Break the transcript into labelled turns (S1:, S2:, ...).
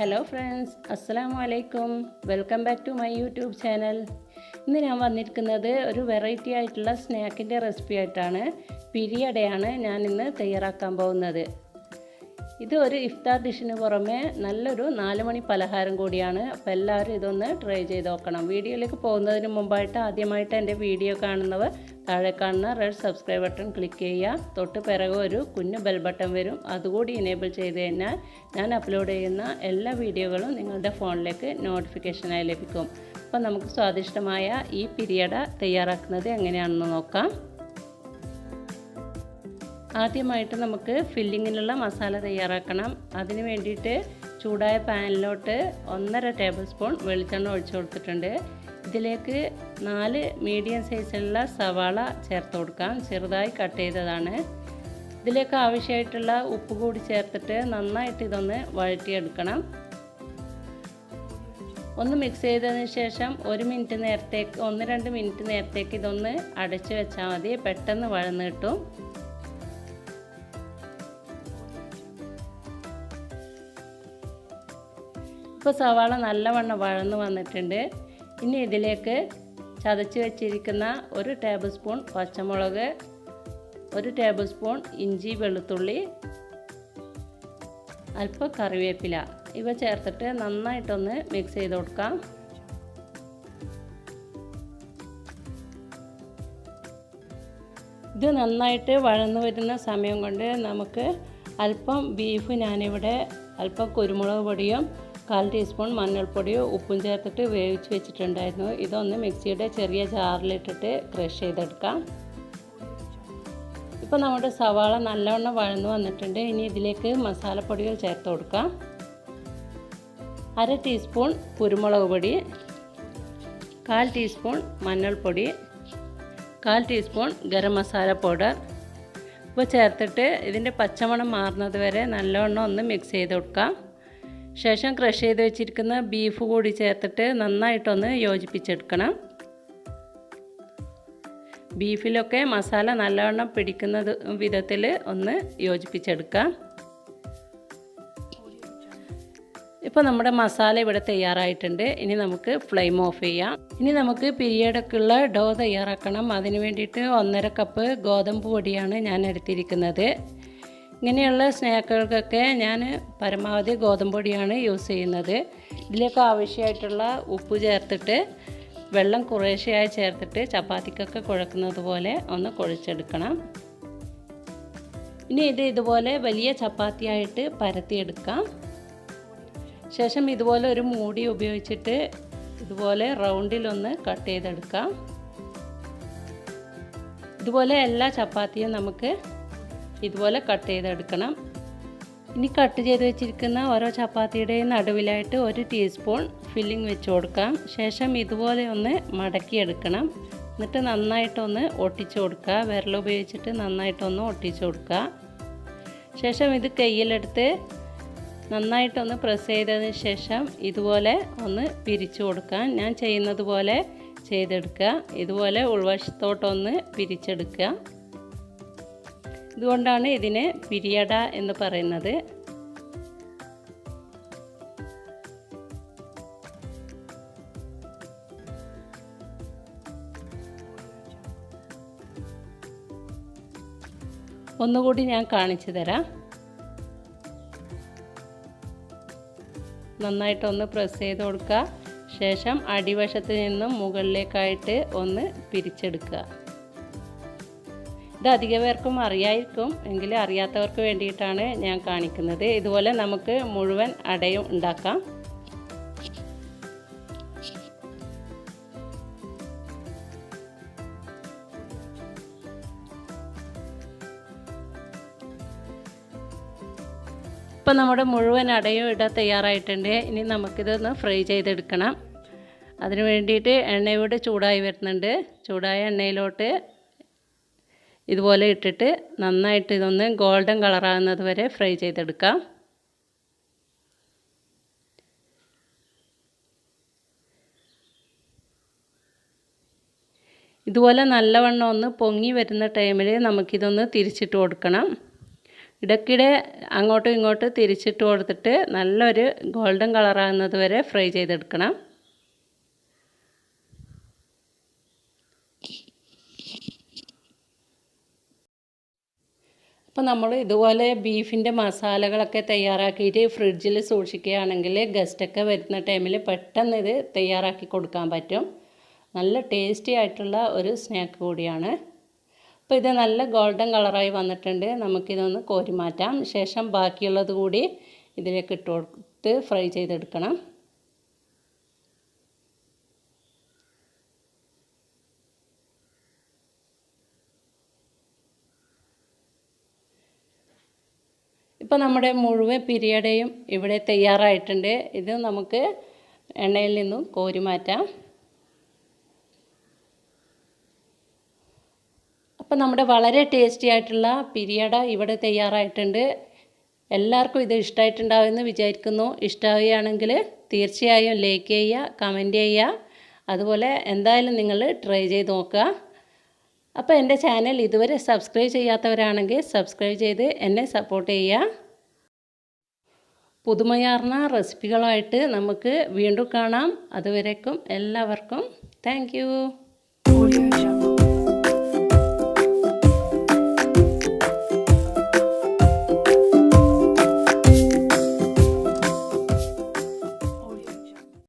S1: Hello friends, Assalamu alaikum. Welcome back to my YouTube channel. ഇന്ന് ഞാൻ വന്നിരിക്കുന്നത് ഒരു വെറൈറ്റി ആയിട്ടുള്ള സ്നാക്കിൻ്റെ റെസിപ്പി ആയിട്ടാണ്. പിരിയടയാണ് ഞാൻ ഇന്ന് തയ്യാറാക്കാൻ പോകുന്നത്. ഇത് ഒരു ഇഫ്താർ ഡിഷിന് പുറമെ നല്ലൊരു 4 മണി പലഹാരം കൂടിയാണ്. അപ്പോൾ എല്ലാവരും ഇതൊന്ന് ട്രൈ ചെയ്ത് നോക്കണം. വീഡിയോയിലേക്ക് പോകുന്നതിന് മുമ്പായിട്ട് ആദ്യമായിട്ട് എൻ്റെ വീഡിയോ കാണുന്നവർ താഴെ കാണുന്ന റെഡ് സബ്സ്ക്രൈബ് ബട്ടൺ ക്ലിക്ക് ചെയ്യുക. തൊട്ട് പിറകെ ഒരു കുഞ്ഞു ബെൽ ബട്ടൺ വരും. അതുകൂടി എനേബിൾ ചെയ്ത് കഴിഞ്ഞാൽ ഞാൻ അപ്ലോഡ് ചെയ്യുന്ന എല്ലാ വീഡിയോകളും നിങ്ങളുടെ ഫോണിലേക്ക് നോട്ടിഫിക്കേഷനായി ലഭിക്കും. അപ്പോൾ നമുക്ക് സ്വാദിഷ്ടമായ ഈ പിരിയട തയ്യാറാക്കുന്നത് എങ്ങനെയാണെന്ന് നോക്കാം. ആദ്യമായിട്ട് നമുക്ക് ഫില്ലിങ്ങിനുള്ള മസാല തയ്യാറാക്കണം. അതിന് വേണ്ടിയിട്ട് ചൂടായ പാനിലോട്ട് 1.5 ടേബിൾ സ്പൂൺ വെളിച്ചെണ്ണ ഒഴിച്ചു കൊടുത്തിട്ടുണ്ട്. ഇതിലേക്ക് 4 മീഡിയം സൈസിലുള്ള സവാള ചേർത്ത് കൊടുക്കാം. ചെറുതായി കട്ട് ചെയ്തതാണ്. ഇതിലേക്ക് ആവശ്യമായിട്ടുള്ള ഉപ്പ് കൂടി ചേർത്തിട്ട് നന്നായിട്ട് ഇതൊന്ന് വഴറ്റിയെടുക്കണം. ഒന്ന് മിക്സ് ചെയ്തതിന് ശേഷം 1-2 മിനിറ്റ് നേരത്തേക്ക് ഇതൊന്ന് അടച്ചു വെച്ചാൽ മതി. പെട്ടെന്ന് വഴന്ന് കിട്ടും. ഇപ്പോൾ സവാള നല്ലവണ്ണം വഴന്ന് വന്നിട്ടുണ്ട്. ഇനി ഇതിലേക്ക് ചതച്ച് വെച്ചിരിക്കുന്ന 1 ടേബിൾ സ്പൂൺ പച്ചമുളക്, 1 ടേബിൾ സ്പൂൺ ഇഞ്ചി വെളുത്തുള്ളി, അല്പം കറിവേപ്പില ഇവ ചേർത്തിട്ട് നന്നായിട്ടൊന്ന് മിക്സ് ചെയ്ത് കൊടുക്കാം. ഇത് നന്നായിട്ട് വഴന്നു വരുന്ന സമയം കൊണ്ട് നമുക്ക് അല്പം ബീഫ് ഞാനിവിടെ അല്പം കുരുമുളക് പൊടിയും 1/4 ടീസ്പൂൺ മഞ്ഞൾപ്പൊടിയോ ഉപ്പും ചേർത്തിട്ട് വേവിച്ച് വെച്ചിട്ടുണ്ടായിരുന്നു. ഇതൊന്ന് മിക്സിയുടെ ചെറിയ ജാറിലിട്ടിട്ട് ക്രഷ് ചെയ്തെടുക്കാം. ഇപ്പോൾ നമ്മുടെ സവാള നല്ലവണ്ണം വഴന്നു വന്നിട്ടുണ്ട്. ഇനി ഇതിലേക്ക് മസാലപ്പൊടികൾ ചേർത്ത് കൊടുക്കാം. 1/2 ടീസ്പൂൺ കുരുമുളക് പൊടി, 1/4 ടീസ്പൂൺ മഞ്ഞൾപ്പൊടി, 1/4 ടീസ്പൂൺ ഗരം മസാല പൗഡർ ഇപ്പോൾ ചേർത്തിട്ട് ഇതിൻ്റെ പച്ചമണം മാറുന്നത് വരെ നല്ലവണ്ണം ഒന്ന് മിക്സ് ചെയ്ത് കൊടുക്കാം. ശേഷം ക്രഷ് ചെയ്ത് വെച്ചിരിക്കുന്ന ബീഫ് കൂടി ചേർത്തിട്ട് നന്നായിട്ടൊന്ന് യോജിപ്പിച്ചെടുക്കണം. ബീഫിലൊക്കെ മസാല നല്ലവണ്ണം പിടിക്കുന്ന വിധത്തിൽ ഒന്ന് യോജിപ്പിച്ചെടുക്കാം. ഇപ്പോൾ നമ്മുടെ മസാല ഇവിടെ തയ്യാറായിട്ടുണ്ട്. ഇനി നമുക്ക് ഫ്ലെയിം ഓഫ് ചെയ്യാം. ഇനി നമുക്ക് പിരിയടക്കുള്ള ഡോ തയ്യാറാക്കണം. അതിന് വേണ്ടിയിട്ട് 1.5 കപ്പ് ഗോതമ്പ് പൊടിയാണ് ഞാൻ എടുത്തിരിക്കുന്നത്. ഇങ്ങനെയുള്ള സ്നാക്കുകൾക്കൊക്കെ ഞാൻ പരമാവധി ഗോതമ്പ് പൊടിയാണ് യൂസ് ചെയ്യുന്നത്. ഇതിലേക്ക് ആവശ്യമായിട്ടുള്ള ഉപ്പ് ചേർത്തിട്ട് വെള്ളം കുറേശ്ശെയായി ചേർത്തിട്ട് ചപ്പാത്തിക്കൊക്കെ കുഴക്കുന്നത് പോലെ ഒന്ന് കുഴച്ചെടുക്കണം. ഇനി ഇതുപോലെ വലിയ ചപ്പാത്തിയായിട്ട് പരത്തിയെടുക്കാം. ശേഷം ഇതുപോലെ ഒരു മൂടി ഉപയോഗിച്ചിട്ട് ഇതുപോലെ റൗണ്ടിലൊന്ന് കട്ട് ചെയ്തെടുക്കാം. ഇതുപോലെ എല്ലാ ചപ്പാത്തിയും നമുക്ക് ഇതുപോലെ കട്ട് ചെയ്തെടുക്കണം. ഇനി കട്ട് ചെയ്ത് വെച്ചിരിക്കുന്ന ഓരോ ചപ്പാത്തിയുടെയും നടുവിലായിട്ട് 1 ടീസ്പൂൺ ഫില്ലിംഗ് വെച്ച് കൊടുക്കാം. ശേഷം ഇതുപോലെ ഒന്ന് മടക്കിയെടുക്കണം. എന്നിട്ട് നന്നായിട്ടൊന്ന് ഒട്ടിച്ചു കൊടുക്കുക. വിരലുപയോഗിച്ചിട്ട് നന്നായിട്ടൊന്ന് ഒട്ടിച്ചു കൊടുക്കുക. ശേഷം ഇത് കയ്യിലെടുത്ത് നന്നായിട്ടൊന്ന് പ്രസ് ചെയ്തതിന് ശേഷം ഇതുപോലെ ഒന്ന് പിരിച്ചു കൊടുക്കാൻ ഞാൻ ചെയ്യുന്നത് പോലെ ചെയ്തെടുക്കുക. ഇതുപോലെ ഉൾവശത്തോട്ടൊന്ന് പിരിച്ചെടുക്കുക. ഇതുകൊണ്ടാണ് ഇതിനെ പിരിയട എന്ന് പറയുന്നത്. ഒന്നുകൂടി ഞാൻ കാണിച്ചു തരാം. നന്നായിട്ടൊന്ന് പ്രസ് ചെയ്ത് കൊടുക്കുക. ശേഷം അടിവശത്ത് നിന്നും മുകളിലേക്കായിട്ട് ഒന്ന് പിരിച്ചെടുക്കുക. ഇത് അധിക പേർക്കും അറിയായിരിക്കും, എങ്കിലും അറിയാത്തവർക്ക് വേണ്ടിയിട്ടാണ് ഞാൻ കാണിക്കുന്നത്. ഇതുപോലെ നമുക്ക് മുഴുവൻ അടയും ഉണ്ടാക്കാം. ഇപ്പോൾ നമ്മുടെ മുഴുവൻ അടയും ഇടാൻ തയ്യാറായിട്ടുണ്ട്. ഇനി നമുക്കിതൊന്ന് ഫ്രൈ ചെയ്തെടുക്കണം. അതിന് വേണ്ടിയിട്ട് എണ്ണയോട് ചൂടായി വരുന്നുണ്ട്. ചൂടായ എണ്ണയിലോട്ട് ഇതുപോലെ ഇട്ടിട്ട് നന്നായിട്ട് ഇതൊന്ന് ഗോൾഡൻ കളറാകുന്നത് വരെ ഫ്രൈ ചെയ്തെടുക്കാം. ഇതുപോലെ നല്ലവണ്ണം ഒന്ന് പൊങ്ങി വരുന്ന ടൈമിൽ നമുക്കിതൊന്ന് തിരിച്ചിട്ട് കൊടുക്കണം. ഇടയ്ക്കിടെ അങ്ങോട്ടും ഇങ്ങോട്ടും തിരിച്ചിട്ട് കൊടുത്തിട്ട് നല്ലൊരു ഗോൾഡൻ കളറാകുന്നത് വരെ ഫ്രൈ ചെയ്തെടുക്കണം. അപ്പോൾ നമ്മൾ ഇതുപോലെ ബീഫിൻ്റെ മസാലകളൊക്കെ തയ്യാറാക്കിയിട്ട് ഫ്രിഡ്ജിൽ സൂക്ഷിക്കുകയാണെങ്കിൽ ഗസ്റ്റൊക്കെ വരുന്ന ടൈമിൽ പെട്ടെന്ന് ഇത് തയ്യാറാക്കി കൊടുക്കാൻ പറ്റും. നല്ല ടേസ്റ്റി ആയിട്ടുള്ള ഒരു സ്നാക്ക് കൂടിയാണ്. അപ്പോൾ ഇത് നല്ല ഗോൾഡൻ കളറായി വന്നിട്ടുണ്ട്. നമുക്കിതൊന്ന് കോരി മാറ്റാം. ശേഷം ബാക്കിയുള്ളത് കൂടി ഇതിലേക്ക് ഇട്ട് കൊടുത്ത് ഫ്രൈ ചെയ്തെടുക്കണം. ഇപ്പോൾ നമ്മുടെ മുഴുവൻ പിരിയടയും ഇവിടെ തയ്യാറായിട്ടുണ്ട്. ഇത് നമുക്ക് എണ്ണയിൽ നിന്നും കോരി മാറ്റാം. അപ്പോൾ നമ്മുടെ വളരെ ടേസ്റ്റി ആയിട്ടുള്ള പിരിയട ഇവിടെ തയ്യാറായിട്ടുണ്ട്. എല്ലാവർക്കും ഇത് ഇഷ്ടമായിട്ടുണ്ടാവുമെന്ന് വിചാരിക്കുന്നു. ഇഷ്ടമാവുകയാണെങ്കിൽ തീർച്ചയായും ലൈക്ക് ചെയ്യുക, കമൻറ്റ് ചെയ്യുക. അതുപോലെ എന്തായാലും നിങ്ങൾ ട്രൈ ചെയ്ത് നോക്കുക. അപ്പോൾ എൻ്റെ ചാനൽ ഇതുവരെ സബ്സ്ക്രൈബ് ചെയ്യാത്തവരാണെങ്കിൽ സബ്സ്ക്രൈബ് ചെയ്ത് എന്നെ സപ്പോർട്ട് ചെയ്യുക. പുതുമയാർന്ന റെസിപ്പികളായിട്ട് നമുക്ക് വീണ്ടും കാണാം. അതുവരേക്കും എല്ലാവർക്കും താങ്ക് യു.